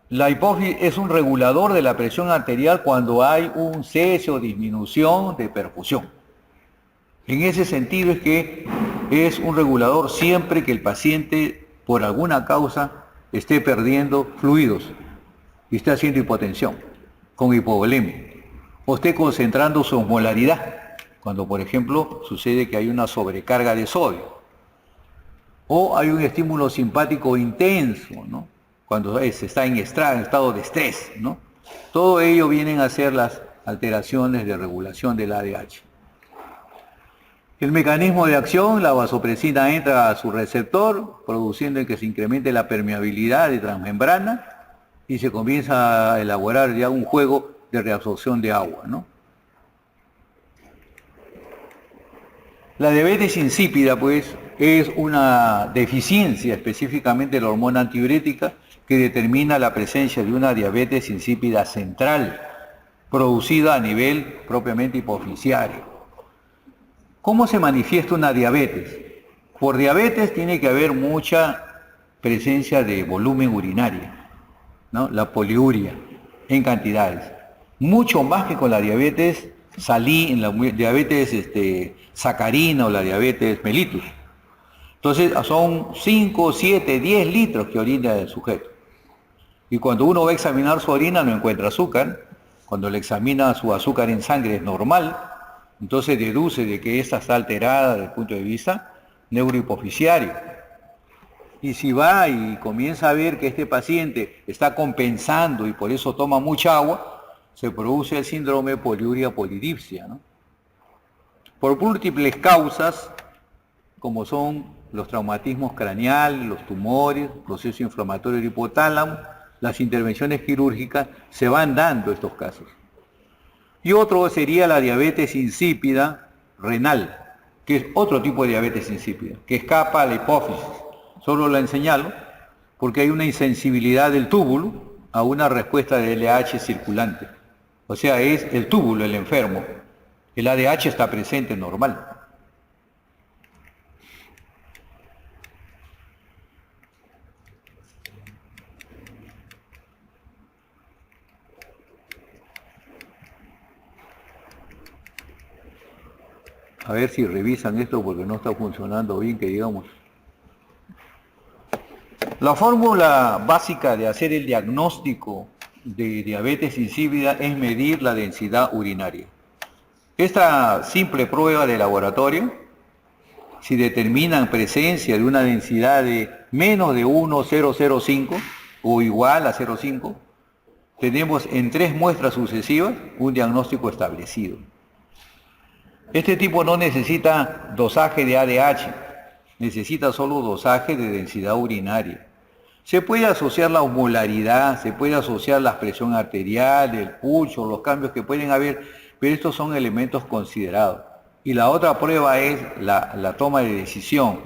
A: la hipófisis es un regulador de la presión arterial cuando hay un cese o disminución de perfusión. En ese sentido es que es un regulador siempre que el paciente, por alguna causa, esté perdiendo fluidos y esté haciendo hipotensión, con hipovolemia, o esté concentrando su osmolaridad, cuando por ejemplo sucede que hay una sobrecarga de sodio, o hay un estímulo simpático intenso, ¿no? Cuando se está en estado de estrés, ¿no? Todo ello vienen a ser las alteraciones de regulación del ADH. El mecanismo de acción, la vasopresina entra a su receptor, produciendo que se incremente la permeabilidad de transmembrana y se comienza a elaborar ya un juego de reabsorción de agua, ¿no? La diabetes insípida, pues, es una deficiencia específicamente de la hormona antidiurética que determina la presencia de una diabetes insípida central, producida a nivel propiamente hipofisiario. ¿Cómo se manifiesta una diabetes? Por diabetes tiene que haber mucha presencia de volumen urinario, ¿no? La poliuria en cantidades. Mucho más que con la diabetes la diabetes sacarina o la diabetes mellitus. Entonces son 5, 7, 10 litros que orina el sujeto. Y cuando uno va a examinar su orina no encuentra azúcar. Cuando le examina su azúcar en sangre es normal. Entonces deduce de que esta está alterada desde el punto de vista neurohipofisiario. Y si va y comienza a ver que este paciente está compensando y por eso toma mucha agua, se produce el síndrome poliuria-polidipsia, ¿no? Por múltiples causas, como son los traumatismos craneales, los tumores, proceso inflamatorio del hipotálamo, las intervenciones quirúrgicas, se van dando estos casos. Y otro sería la diabetes insípida renal, que es otro tipo de diabetes insípida, que escapa a la hipófisis. Solo la señalo porque hay una insensibilidad del túbulo a una respuesta de LH circulante. O sea, es el túbulo el enfermo. El ADH está presente normal. A ver si revisan esto porque no está funcionando bien, que digamos. La fórmula básica de hacer el diagnóstico de diabetes insípida es medir la densidad urinaria. Esta simple prueba de laboratorio, si determinan presencia de una densidad de menos de 1,005 o igual a 0,5, tenemos en 3 muestras sucesivas un diagnóstico establecido. Este tipo no necesita dosaje de ADH, necesita solo dosaje de densidad urinaria. Se puede asociar la osmolaridad, se puede asociar la presión arterial, el pulso, los cambios que pueden haber, pero estos son elementos considerados. Y la otra prueba es la toma de decisión.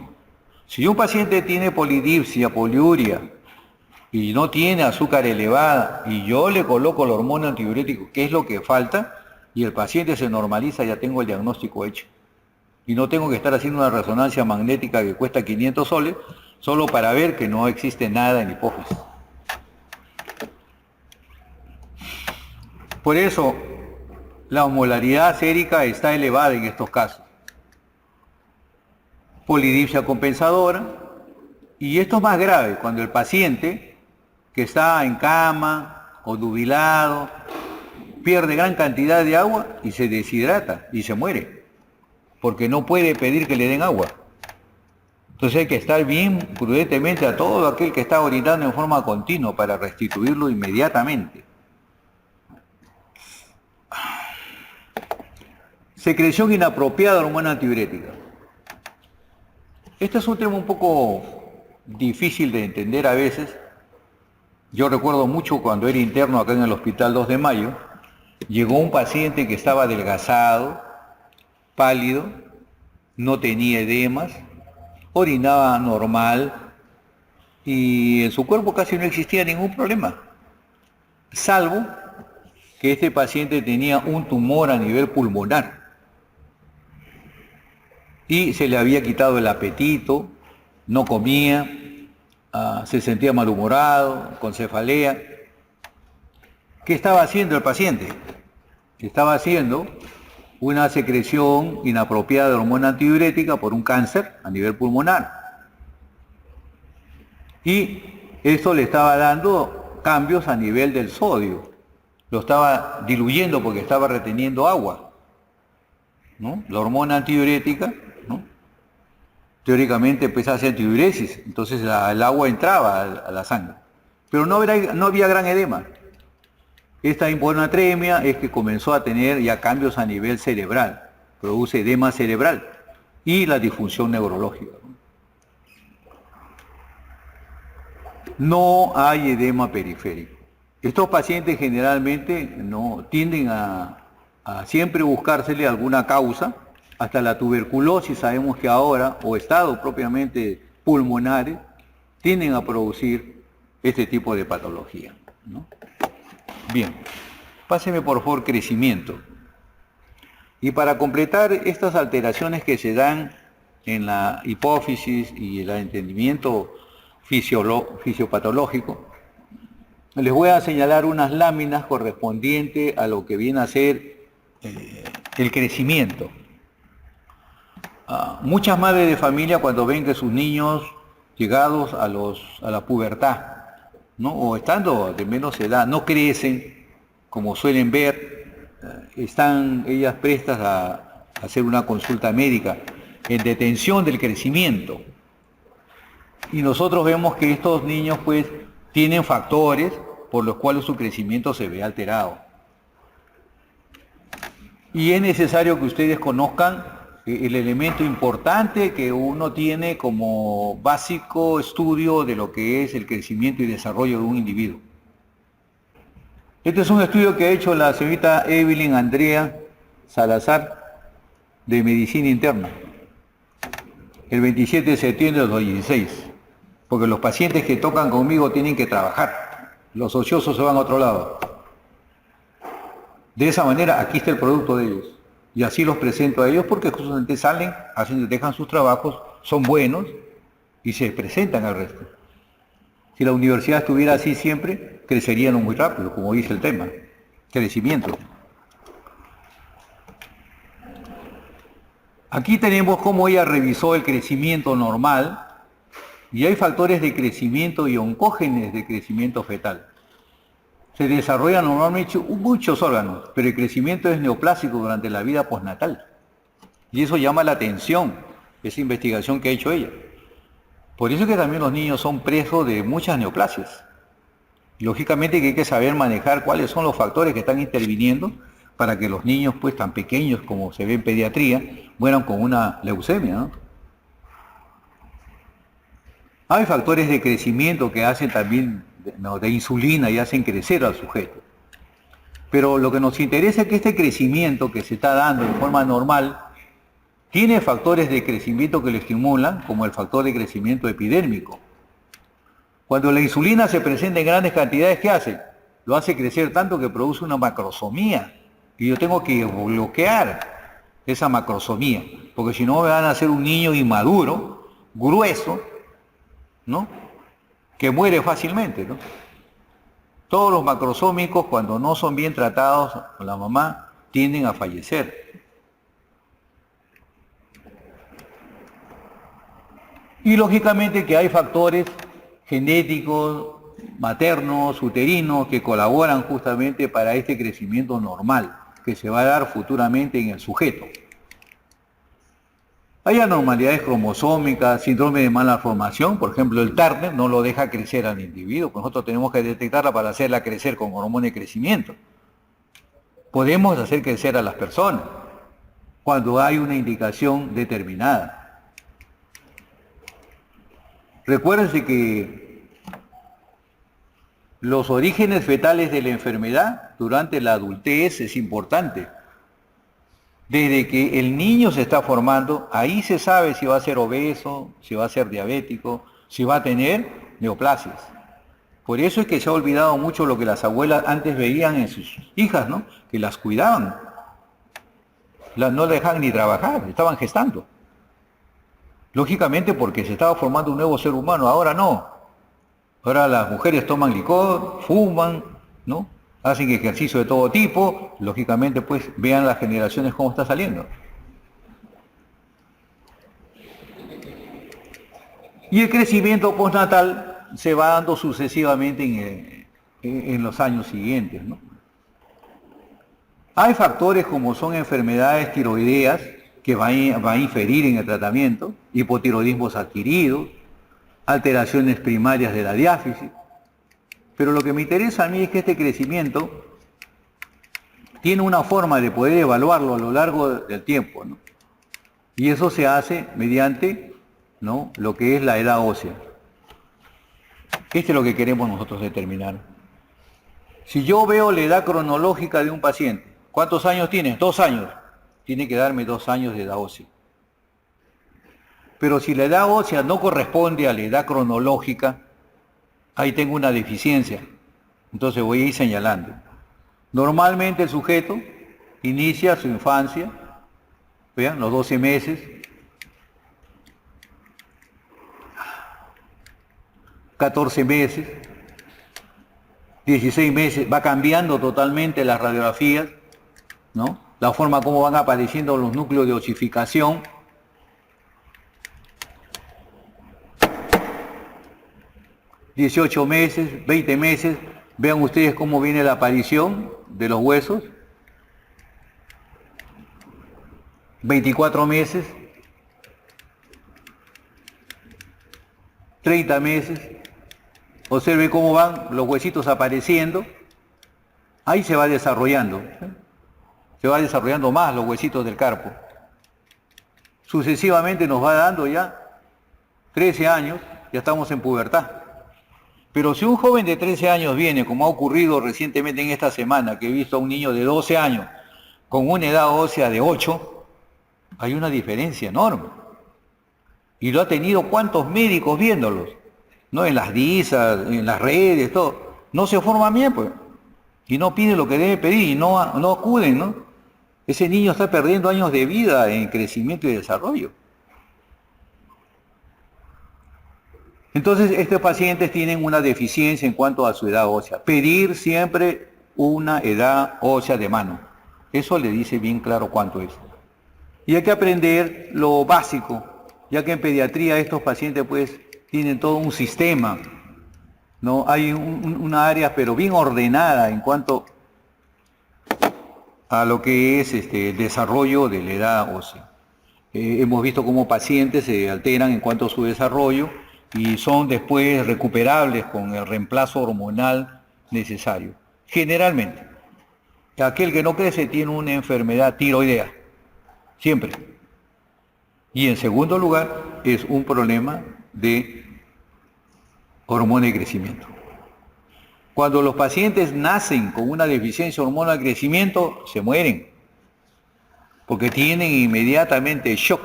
A: Si un paciente tiene polidipsia, poliuria, y no tiene azúcar elevada, y yo le coloco la hormona antidiurético, ¿qué es lo que falta? Y el paciente se normaliza, ya tengo el diagnóstico hecho. Y no tengo que estar haciendo una resonancia magnética que cuesta 500 soles, solo para ver que no existe nada en hipófisis. Por eso, la osmolaridad sérica está elevada en estos casos. Polidipsia compensadora, y esto es más grave, cuando el paciente que está en cama o nubilado pierde gran cantidad de agua y se deshidrata y se muere, porque no puede pedir que le den agua. Entonces hay que estar bien prudentemente a todo aquel que está orinando en forma continua para restituirlo inmediatamente. Secreción inapropiada de hormona antidiurética. Este es un tema un poco difícil de entender a veces. Yo recuerdo mucho cuando era interno acá en el Hospital 2 de Mayo, llegó un paciente que estaba adelgazado, pálido, no tenía edemas, orinaba normal y en su cuerpo casi no existía ningún problema, salvo que este paciente tenía un tumor a nivel pulmonar y se le había quitado el apetito, no comía, se sentía malhumorado, con cefalea. ¿Qué estaba haciendo el paciente? Estaba haciendo una secreción inapropiada de hormona antidiurética por un cáncer a nivel pulmonar. Y esto le estaba dando cambios a nivel del sodio. Lo estaba diluyendo porque estaba reteniendo agua, ¿no? La hormona antidiurética, ¿no? Teóricamente pues hace antidiuresis, entonces el agua entraba a la sangre. Pero no había gran edema. Esta hiponatremia es que comenzó a tener ya cambios a nivel cerebral, produce edema cerebral y la disfunción neurológica. No hay edema periférico. Estos pacientes generalmente no tienden a siempre buscársele alguna causa, hasta la tuberculosis sabemos que ahora, o estados propiamente pulmonares, tienden a producir este tipo de patología, ¿no? Bien, páseme por favor crecimiento. Y para completar estas alteraciones que se dan en la hipófisis y el entendimiento fisiopatológico, les voy a señalar unas láminas correspondientes a lo que viene a ser el crecimiento. Muchas madres de familia cuando ven que sus niños llegados a la pubertad, ¿no? O estando de menos edad, no crecen como suelen ver, están ellas prestas a hacer una consulta médica en detención del crecimiento. Y nosotros vemos que estos niños pues tienen factores por los cuales su crecimiento se ve alterado. Y es necesario que ustedes conozcan el elemento importante que uno tiene como básico estudio de lo que es el crecimiento y desarrollo de un individuo. Este es un estudio que ha hecho la señorita Evelyn Andrea Salazar de Medicina Interna, el 27 de septiembre del 2016, porque los pacientes que tocan conmigo tienen que trabajar, los ociosos se van a otro lado. De esa manera, aquí está el producto de ellos. Y así los presento a ellos porque justamente salen, dejan sus trabajos, son buenos y se presentan al resto. Si la universidad estuviera así siempre, crecerían muy rápido, como dice el tema, crecimiento. Aquí tenemos cómo ella revisó el crecimiento normal y hay factores de crecimiento y oncógenes de crecimiento fetal. Se desarrollan normalmente muchos órganos, pero el crecimiento es neoplásico durante la vida postnatal. Y eso llama la atención, esa investigación que ha hecho ella. Por eso es que también los niños son presos de muchas neoplasias. Lógicamente que hay que saber manejar cuáles son los factores que están interviniendo para que los niños pues tan pequeños como se ve en pediatría mueran con una leucemia, ¿no? Hay factores de crecimiento que hacen también, ¿no?, de insulina y hacen crecer al sujeto. Pero lo que nos interesa es que este crecimiento que se está dando de forma normal tiene factores de crecimiento que lo estimulan, como el factor de crecimiento epidérmico. Cuando la insulina se presenta en grandes cantidades, ¿qué hace? Lo hace crecer tanto que produce una macrosomía. Y yo tengo que bloquear esa macrosomía, porque si no me van a hacer un niño inmaduro, grueso, ¿no?, que muere fácilmente, ¿no? Todos los macrosómicos, cuando no son bien tratados con la mamá, tienden a fallecer. Y lógicamente que hay factores genéticos, maternos, uterinos, que colaboran justamente para este crecimiento normal que se va a dar futuramente en el sujeto. Hay anormalidades cromosómicas, síndrome de malformación, por ejemplo el Turner no lo deja crecer al individuo, pues nosotros tenemos que detectarla para hacerla crecer con hormona de crecimiento. Podemos hacer crecer a las personas cuando hay una indicación determinada. Recuérdense que los orígenes fetales de la enfermedad durante la adultez es importante. Desde que el niño se está formando, ahí se sabe si va a ser obeso, si va a ser diabético, si va a tener neoplasias. Por eso es que se ha olvidado mucho lo que las abuelas antes veían en sus hijas, ¿no?, que las cuidaban. No las dejaban ni trabajar, estaban gestando. Lógicamente porque se estaba formando un nuevo ser humano, ahora no. Ahora las mujeres toman licor, fuman, ¿no?, hacen ejercicio de todo tipo, lógicamente pues vean las generaciones cómo está saliendo. Y el crecimiento postnatal se va dando sucesivamente en los años siguientes, ¿no? Hay factores como son enfermedades tiroideas que van a inferir en el tratamiento, hipotiroidismos adquiridos, alteraciones primarias de la diáfisis. Pero lo que me interesa a mí es que este crecimiento tiene una forma de poder evaluarlo a lo largo del tiempo, ¿no? Y eso se hace mediante, ¿no?, lo que es la edad ósea. Esto es lo que queremos nosotros determinar. Si yo veo la edad cronológica de un paciente, ¿cuántos años tienes? 2 años. Tiene que darme 2 años de edad ósea. Pero si la edad ósea no corresponde a la edad cronológica, ahí tengo una deficiencia. Entonces voy a ir señalando. Normalmente el sujeto inicia su infancia, vean, los 12 meses, 14 meses, 16 meses, va cambiando totalmente las radiografías, ¿no?, la forma como van apareciendo los núcleos de osificación. ...18 meses, 20 meses, vean ustedes cómo viene la aparición de los huesos. 24 meses, 30 meses, observe cómo van los huesitos apareciendo, ahí se va desarrollando, se va desarrollando más los huesitos del carpo. Sucesivamente nos va dando ya 13 años, ya estamos en pubertad. Pero si un joven de 13 años viene, como ha ocurrido recientemente en esta semana, que he visto a un niño de 12 años con una edad ósea de 8, hay una diferencia enorme. Y lo ha tenido cuántos médicos viéndolos, ¿no?, en las DISAs, en las redes, todo. No se forman bien, pues. Y no piden lo que debe pedir y no acuden, ¿no? Ese niño está perdiendo años de vida en crecimiento y desarrollo. Entonces, estos pacientes tienen una deficiencia en cuanto a su edad ósea. Pedir siempre una edad ósea de mano. Eso le dice bien claro cuánto es. Y hay que aprender lo básico, ya que en pediatría estos pacientes pues tienen todo un sistema, ¿no? Hay una área pero bien ordenada en cuanto a lo que es el desarrollo de la edad ósea. Hemos visto cómo pacientes se alteran en cuanto a su desarrollo y son después recuperables con el reemplazo hormonal necesario, generalmente. Aquel que no crece tiene una enfermedad tiroidea, siempre. Y en segundo lugar, es un problema de hormona de crecimiento. Cuando los pacientes nacen con una deficiencia de hormona de crecimiento, se mueren, porque tienen inmediatamente shock,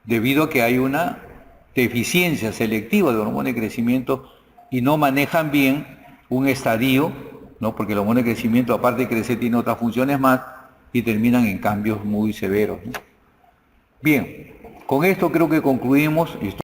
A: debido a que hay una deficiencia selectiva de hormona de crecimiento y no manejan bien un estadio, ¿no? Porque la hormona de crecimiento, aparte de crecer, tiene otras funciones más y terminan en cambios muy severos, ¿no? Bien, con esto creo que concluimos.